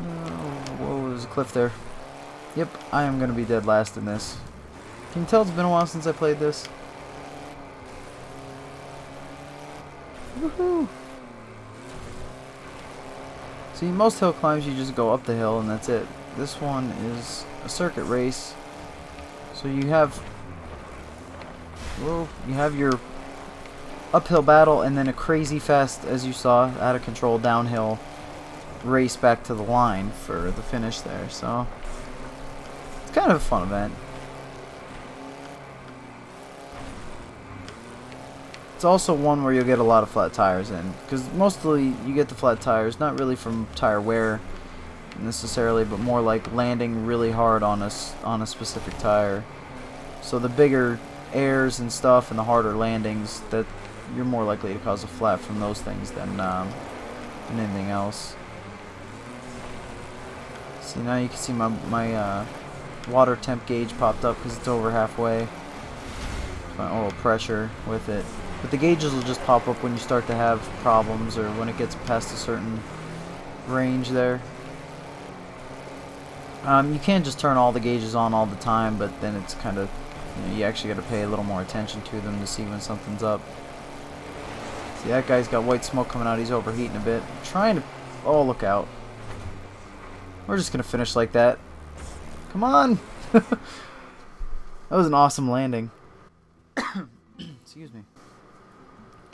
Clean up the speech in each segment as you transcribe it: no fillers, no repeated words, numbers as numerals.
Whoa, there's a cliff there. Yep, I am going to be dead last in this. Can you tell it's been a while since I played this? Woohoo! See, most hill climbs you just go up the hill and that's it. This one is a circuit race. So you have... Whoa, you have your uphill battle and then a crazy fast, as you saw, out of control downhill race back to the line for the finish there. So it's kind of a fun event. It's also one where you'll get a lot of flat tires in, because mostly you get the flat tires not really from tire wear necessarily, but more like landing really hard on a specific tire. So the bigger airs and stuff and the harder landings, that you're more likely to cause a flat from those things than anything else. See, now you can see my water temp gauge popped up because it's over halfway. My oil pressure with it. But the gauges will just pop up when you start to have problems or when it gets past a certain range there. You can't just turn all the gauges on all the time, but then it's kind of, you actually got to pay a little more attention to them to see when something's up. See, that guy's got white smoke coming out. He's overheating a bit. Trying to... Oh, look out. We're just going to finish like that. Come on! That was an awesome landing. Excuse me.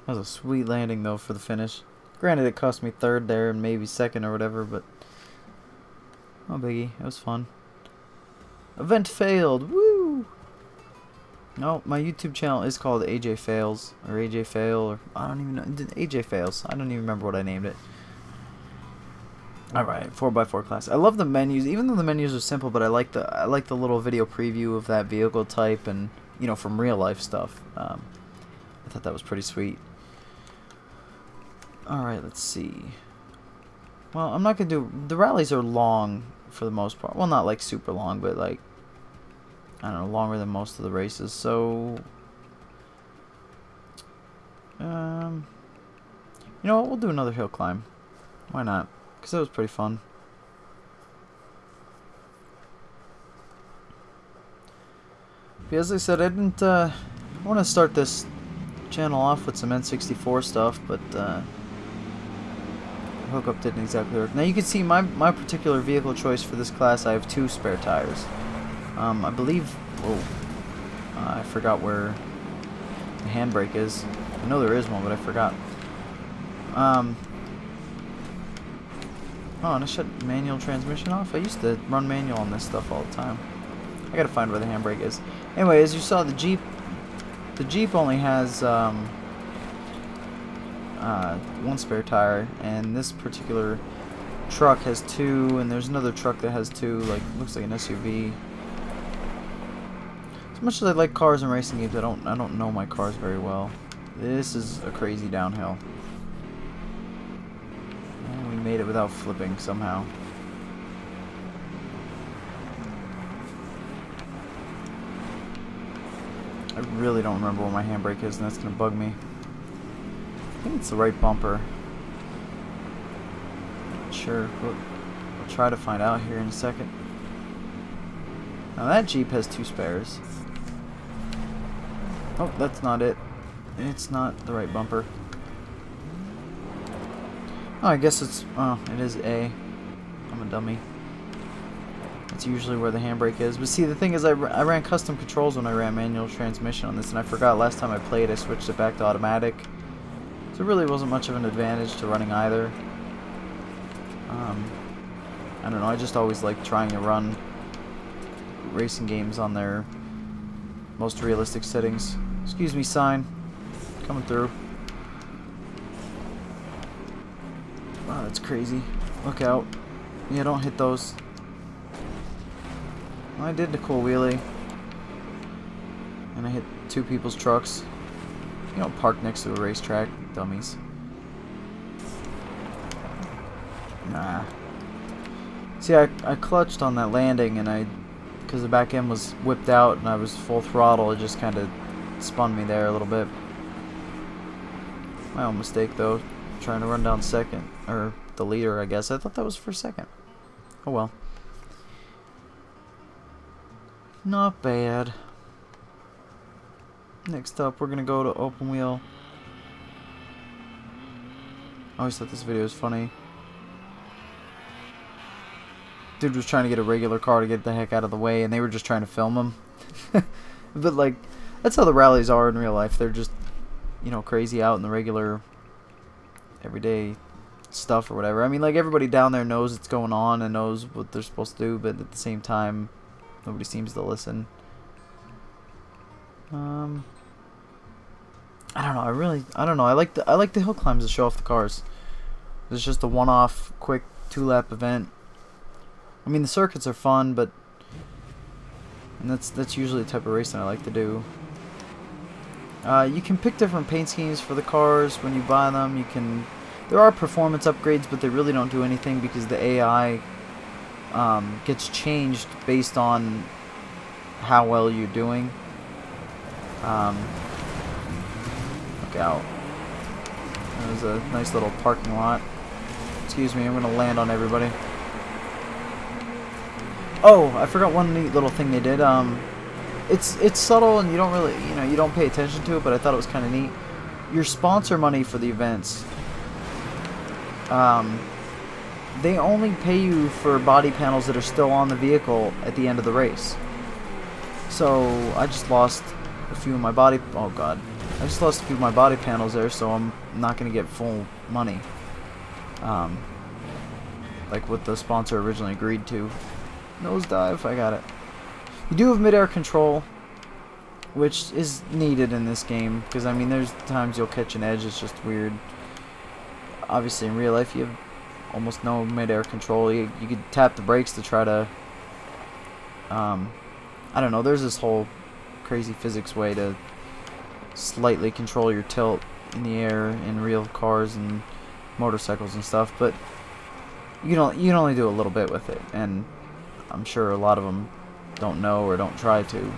That was a sweet landing, though, for the finish. Granted, it cost me third there and maybe second or whatever, but... No biggie. It was fun. Event failed! Woo! No, my YouTube channel is called AJFails, or AJFail, or... I don't even know. AJFails. I don't even remember what I named it. Alright, 4x4 class. I love the menus, even though the menus are simple, but I like the little video preview of that vehicle type and, you know, from real life stuff. I thought that was pretty sweet. Alright, let's see. Well, I'm not going to do... The rallies are long for the most part. Well, not like super long, but like, I don't know, longer than most of the races. So, you know what? We'll do another hill climb. Why not? Because that was pretty fun. But as I said, I didn't want to start this channel off with some N64 stuff, but hookup didn't exactly work. Now you can see my particular vehicle choice for this class. I have 2 spare tires. I believe... Whoa. I forgot where the handbrake is. I know there is one, but I forgot. Oh, and I shut manual transmission off? I used to run manual on this stuff all the time. I gotta find where the handbrake is. Anyway, as you saw, the Jeep only has 1 spare tire, and this particular truck has 2, and there's another truck that has 2, like, looks like an SUV. As much as I like cars and racing games, I don't know my cars very well. This is a crazy downhill. And we made it without flipping somehow. I really don't remember where my handbrake is, and that's gonna bug me. I think it's the right bumper. Not sure. We'll try to find out here in a second. Now that Jeep has 2 spares. Oh, that's not it. It's not the right bumper. Oh, I guess it's... Oh, it is A. I'm a dummy. That's usually where the handbrake is. But see, the thing is, I ran custom controls when I ran manual transmission on this, and I forgot last time I played I switched it back to automatic. So it really wasn't much of an advantage to running either. I don't know, I just always like trying to run racing games on their most realistic settings. Excuse me, sign. Coming through. Wow, that's crazy. Look out. Yeah, don't hit those. Well, I did the cool wheelie. And I hit 2 people's trucks. You don't park next to a racetrack, dummies. Nah. See, I clutched on that landing, and because the back end was whipped out and I was full throttle, it just kind of spun me there a little bit. My own mistake, though. Trying to run down second, or the leader, I guess. I thought that was for second. Oh well. Not bad. Next up, we're gonna go to open wheel. I always thought this video was funny. Dude was trying to get a regular car to get the heck out of the way, and they were just trying to film him. But like, that's how the rallies are in real life. They're just, you know, crazy out in the regular, everyday stuff or whatever. I mean, like, everybody down there knows what's going on and knows what they're supposed to do, but at the same time, nobody seems to listen. I don't know. I don't know. I like the hill climbs to show off the cars. It's just a one-off, quick 2-lap event. I mean, the circuits are fun, but and that's usually the type of racing I like to do. You can pick different paint schemes for the cars when you buy them. There are performance upgrades, but they really don't do anything because the AI gets changed based on how well you're doing. Look out. There's a nice little parking lot. Excuse me, I'm gonna land on everybody. Oh, I forgot one neat little thing they did. It's subtle and you don't really, you don't pay attention to it, but I thought it was kind of neat. Your sponsor money for the events, they only pay you for body panels that are still on the vehicle at the end of the race. So I just lost a few of my body. Oh God, I just lost a few of my body panels there, so I'm not gonna get full money. Like what the sponsor originally agreed to. Nosedive, I got it. You do have mid-air control, which is needed in this game, because I mean there's times you'll catch an edge, it's just weird. Obviously in real life you have almost no mid-air control. You could tap the brakes to try to, I don't know, there's this whole crazy physics way to slightly control your tilt in the air in real cars and motorcycles and stuff, but you can only do a little bit with it, and I'm sure a lot of them don't know or don't try to.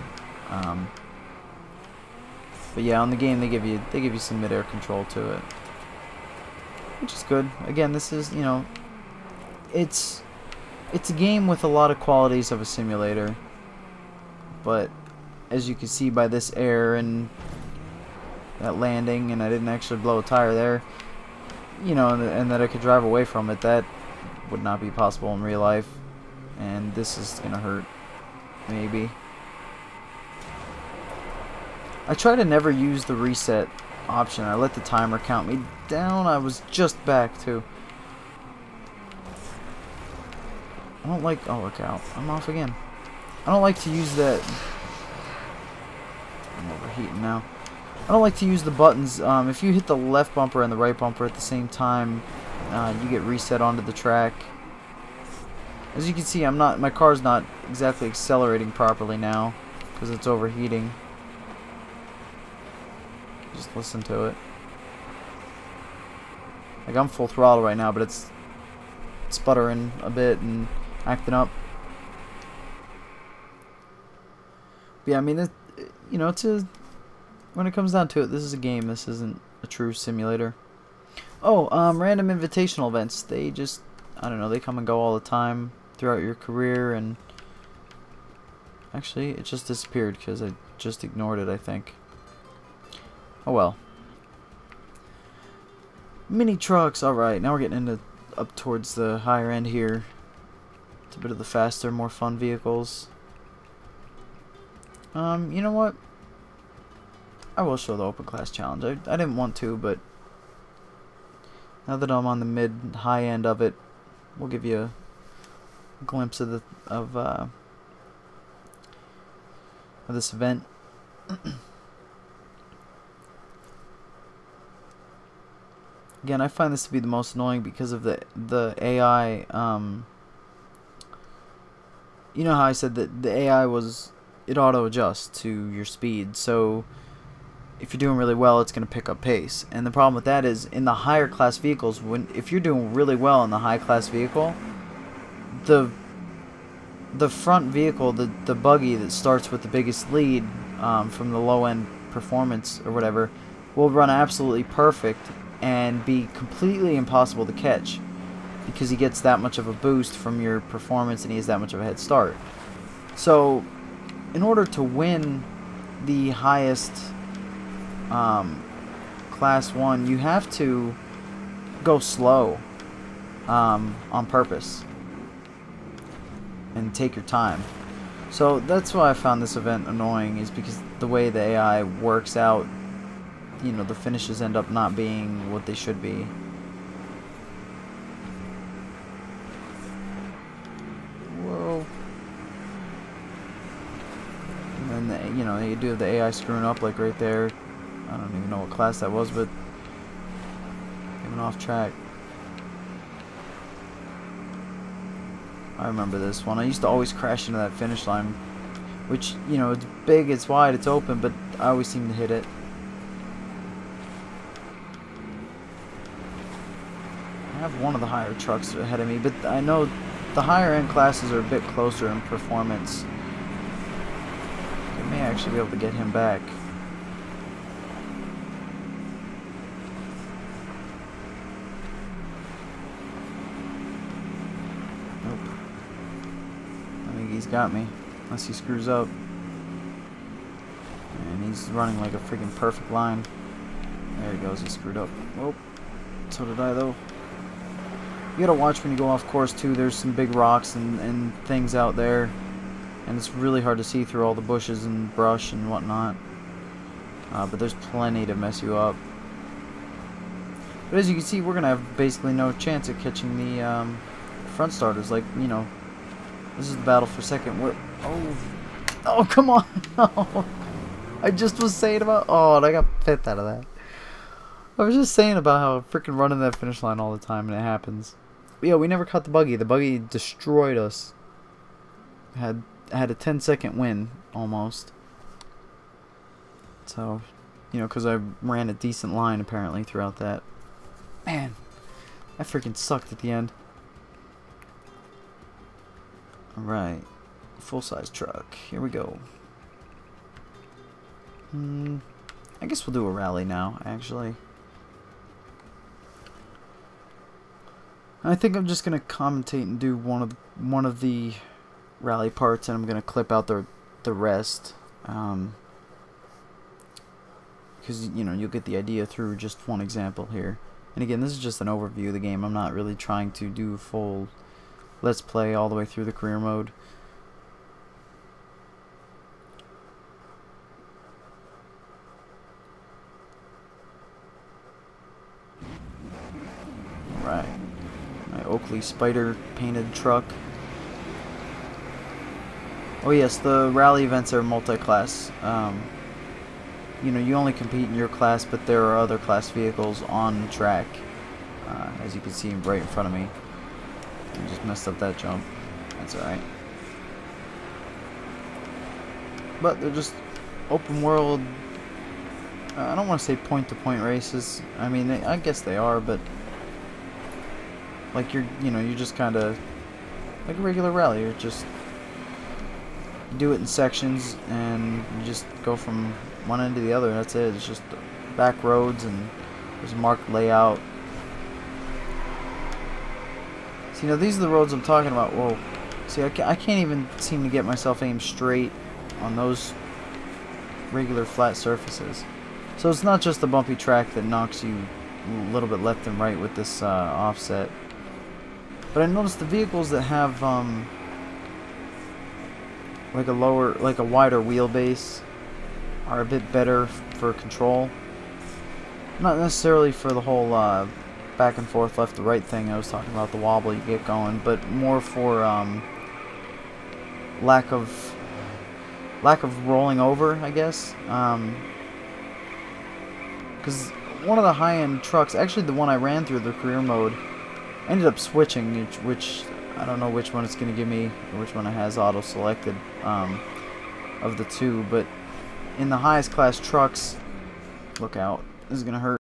But yeah, on the game they give you some mid-air control to it, which is good. Again, this is, it's a game with a lot of qualities of a simulator, but as you can see by this air and that landing, and I didn't actually blow a tire there, and that I could drive away from it, that would not be possible in real life. And this is gonna hurt, maybe. I try to never use the reset option. I let the timer count me down. I was just back too. I don't like. Oh, look out! I'm off again. I don't like to use that. I'm overheating now. I don't like to use the buttons. If you hit the left bumper and the right bumper at the same time, you get reset onto the track. As you can see, my car's not exactly accelerating properly now because it's overheating. Just listen to it. Like, I'm full throttle right now, but it's sputtering a bit and acting up. But yeah, I mean, when it comes down to it, this is a game. This isn't a true simulator. Oh, random invitational events. They just, I don't know, they come and go all the time throughout your career, and actually it just disappeared because I just ignored it, I think. Oh well. Mini trucks. Alright, now we're getting into up towards the higher end here. It's a bit of the faster, more fun vehicles. You know what? I will show the open class challenge. I didn't want to, but now that I'm on the mid-high end of it, we'll give you a glimpse of this event. Again, I find this to be the most annoying because of the AI. You know how I said that the AI it auto adjusts to your speed, so if you're doing really well, it's going to pick up pace. And the problem with that is, in the higher class vehicles, if you're doing really well in the high class vehicle, the front vehicle, the buggy that starts with the biggest lead from the low end performance or whatever, will run absolutely perfect and be completely impossible to catch because he gets that much of a boost from your performance and he has that much of a head start. So in order to win the highest class 1, you have to go slow on purpose and take your time. So that's why I found this event annoying, is because the way the AI works out, you know, the finishes end up not being what they should be. Whoa. And then, you know, you do have the AI screwing up, like right there. I don't even know what class that was, but getting off track. I remember this one. I used to always crash into that finish line, which, you know, it's big, it's wide, it's open, but I always seem to hit it. I have one of the higher trucks ahead of me, but I know the higher end classes are a bit closer in performance. I may actually be able to get him back. He's got me, unless he screws up. And he's running like a freaking perfect line. There he goes, he screwed up. Oh, so did I though. You gotta watch when you go off course too. There's some big rocks and things out there, and it's really hard to see through all the bushes and brush and whatnot. But there's plenty to mess you up. But as you can see, we're gonna have basically no chance at catching the front starters. Like, you know, this is the battle for second. Oh, come on! No. I just was saying about. Oh, and I got pipped out of that. I was just saying about how I'm freaking running that finish line all the time, and it happens. But yeah, we never caught the buggy. The buggy destroyed us. Had a 10-second win almost. So, you know, because I ran a decent line apparently throughout that. Man, I freaking sucked at the end. Alright, full-size truck. Here we go. I guess we'll do a rally now, actually. I think I'm just gonna commentate and do one of the rally parts, and I'm gonna clip out the rest. Because, you know, you'll get the idea through just one example here. And again, this is just an overview of the game. I'm not really trying to do full let's play all the way through the career mode. Alright. My Oakley Spider painted truck. Oh yes, the rally events are multi-class. You know, you only compete in your class, but there are other class vehicles on the track. As you can see right in front of me. I just messed up that jump. That's alright. But they're just open world. I don't want to say point-to-point races. I mean, I guess they are, but like you're just kind of like a regular rally. You're just do it in sections, and you just go from one end to the other. That's it. It's just back roads, and there's a marked layout. You know, these are the roads I'm talking about. Whoa. See, I can't even seem to get myself aimed straight on those regular flat surfaces. So it's not just the bumpy track that knocks you a little bit left and right with this offset. But I noticed the vehicles that have like a wider wheelbase are a bit better for control. Not necessarily for the whole back and forth, left to right thing I was talking about, the wobble you get going, but more for lack of rolling over, I guess. Because one of the high-end trucks, actually the one I ran through the career mode, ended up switching, which I don't know which one it's going to give me, or which one it has auto-selected of the two, but in the highest class trucks, look out, this is going to hurt.